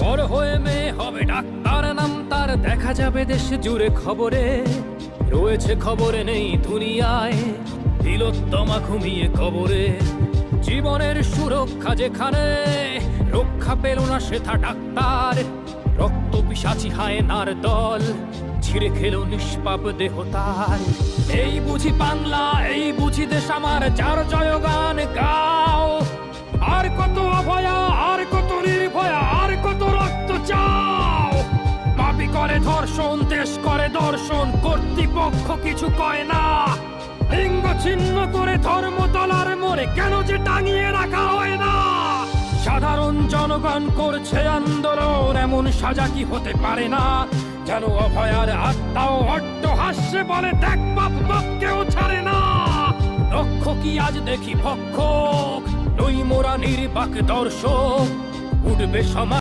বড় হয়ে মেয়ে হবে ডাক্তার, নাম তার দেখা যাবে দেশ জুড়ে খবরে। রয়েছে খবরে নেই দুনিয়ায়, তিলোত্তমা ঘুমিয়ে কবরে। জীবনের সুরক্ষা যেখানে, রক্ষা পেল না সেথা ডাক্তার। রক্ত পিশাচি হায়নার দল, ছিঁড়ে খেলো নিষ্পাপ দেহ তার। এই বুঝি বাংলা, এই বুঝি দেশ আমার, যার জয়গান গাও। আর কত অভয়া, আর কত নির্ভয়া, আর কত রক্ত চাও। পাপী করে ধর্ষণ, দেশ করে দর্শন, কর্তৃপক্ষ কিছু কয় না। লিঙ্গ ছিন্ন করে ধর্মতলার মোড়ে কেন যে টাঙিয়ে রাখা হয় না। সাধারণ জনগণ করছে আন্দোলন, এমন সাজা কি হতে পারে না। যেন অভয়ার আত্মাও অট্টহাস্যে বলে, দেখ বাপ বাপকেও ছাড়ে না। লক্ষ কি আজ দেখি ভক্ষক, নই মোরা নির্বাক দর্শক। উঠবে সমাজ।